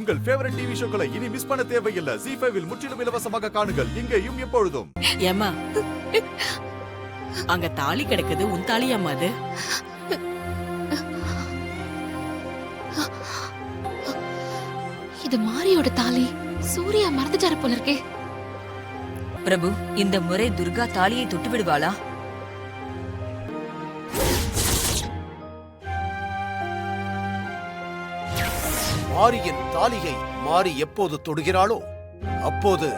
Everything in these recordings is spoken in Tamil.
உங்கள் ஃபேவரட் டிவி ஷோக்களை இனி மிஸ் பண்ண தேவையில்லை. ZEE5 இல் முற்றிலும் இலவசமாக காணுங்கள், இங்கேயும் எப்பொழுதும். ஏமா அங்க தாலி கிடக்குது, உன் தாலி அம்மா அது? இது மாரியோட தாலி. சூர்யா மறந்துட்டாரு போல இருக்கே. பிரபு, இந்த முறை துர்கா தாலியை தொட்டு விடுவாளா? மாரியின் தாலியை மாரி எப்போது தொடுகிறாளோ அப்போது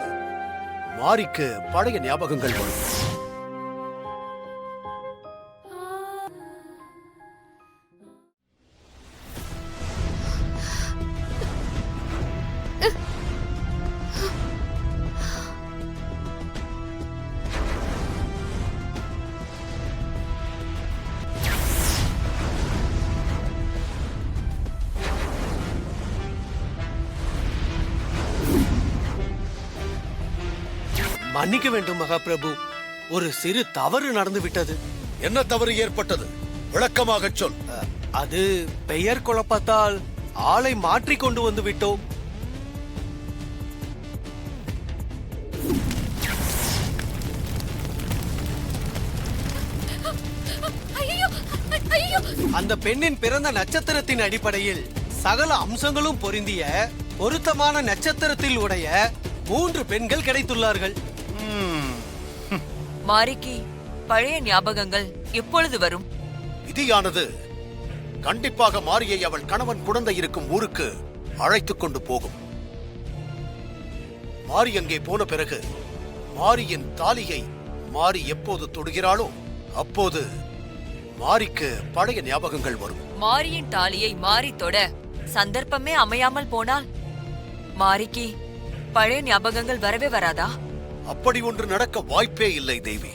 மாரிக்கு பழைய ஞாபகங்கள் வரும். மன்னிக்க வேண்டும் மகாபிரபு, ஒரு சிறு தவறு நடந்து விட்டது. என்ன தவறு ஏற்பட்டது? விளக்கமாக சொல். அது பெயர் குழப்பத்தால் ஆளை மாற்றி கொண்டு வந்து விட்டோம். அந்த பெண்ணின் பிறந்த நட்சத்திரத்தின் அடிப்படையில் சகல அம்சங்களும் பொருந்திய பொருத்தமான நட்சத்திரத்தில் உடைய 3 பெண்கள் கிடைத்துள்ளார்கள். மாரிக்கு பழைய ஞாபகங்கள் எப்பொழுது வரும்? விதியானது கண்டிப்பாக மாரியை அவள் கணவன் குழந்தை இருக்கும் ஊருக்கு அழைத்துக் கொண்டு போகும். மாரி அங்கே போன பிறகு மாரியின் தாலியை மாரி எப்போது தொடுகிறாளோ அப்போது மாரிக்கு பழைய ஞாபகங்கள் வரும். மாரியின் தாலியை மாரி தொட சந்தர்ப்பமே அமையாமல் போனால் மாரிக்கு பழைய ஞாபகங்கள் வரவே வராதா? அப்படி ஒன்று நடக்க வாய்ப்பே இல்லை தேவி.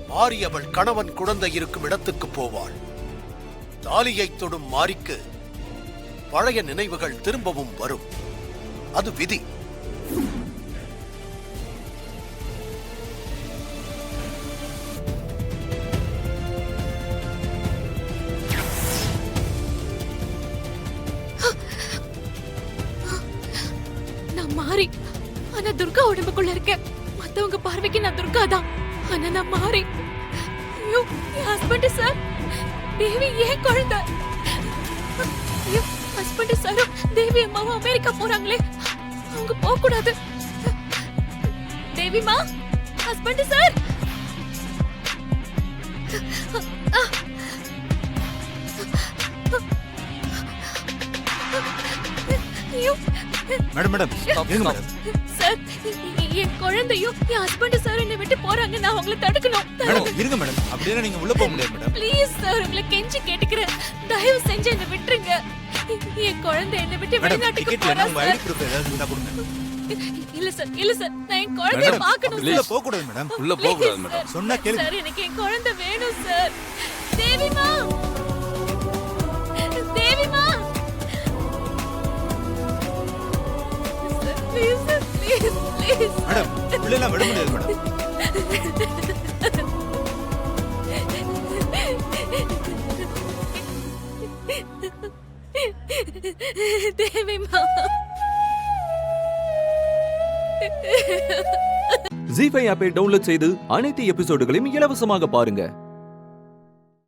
மாரி அவள் கணவன் குழந்தை இருக்கும் இடத்துக்கு போவாள். தாலியை தொடும் மாரிக்கு பழைய நினைவுகள் திரும்பவும் வரும். அது விதி. நான் மாறி, ஆனா துர்கா உடம்புக்குள்ள இருக்கேன். மத்தவங்க பார்வைக்கு நான் துர்கா தான், ஆனா நான் மாறி. ஐயோ, என் ஹஸ்பண்ட் சார், தேவி ஏன் குழந்தை? ஐயோ, ஹஸ்பண்ட் சாரும் தேவி அம்மாவும் அமெரிக்கா போறாங்களே, அவங்க போக கூடாது. தேவிமா, ஹஸ்பண்ட் சார். ஐயோ மேடம் மேடம் இருங்க மேடம். சார், என் குழந்தையும் என் ஹஸ்பண்ட் சார் என்னை விட்டு போறாங்க. நான் அவங்களை தடுக்கணும். மேடம் இருங்க மேடம், அப்படியே நீங்க உள்ள போக முடியாது மேடம். ப்ளீஸ் சார், உங்களை கெஞ்சி கேட்டுக்கிறேன், தயவு செஞ்சு என்னை விட்டுருங்க. என் குழந்தை என்னை விட்டு மேடம் வெளிநாட்டுக்கு டிக்கெட்ல போறா உங்க சார். ஐடி ப்ரூஃப் ஏதாவது இருந்தா கொடுங்க. இல்ல சார், இல்ல சார், நான் என் குழந்தைய மேடம் பார்க்கணும் உள்ள சார். போக கூடாது மேடம். உள்ள போக கூடாது Please, மேடம். sir. சொன்னா கேளுங்க. சார், எனக்கு என் குழந்தை வேணும் சார். தேவிமா, தேவிமா. Sir, please, sir, please, please. Madam உள்ள எல்லாம் விட முடியாது மேடம். தேவிமா. ZEE5 ஆப்பை டவுன்லோட் செய்து அனைத்து எபிசோடுகளையும் இலவசமாக பாருங்க.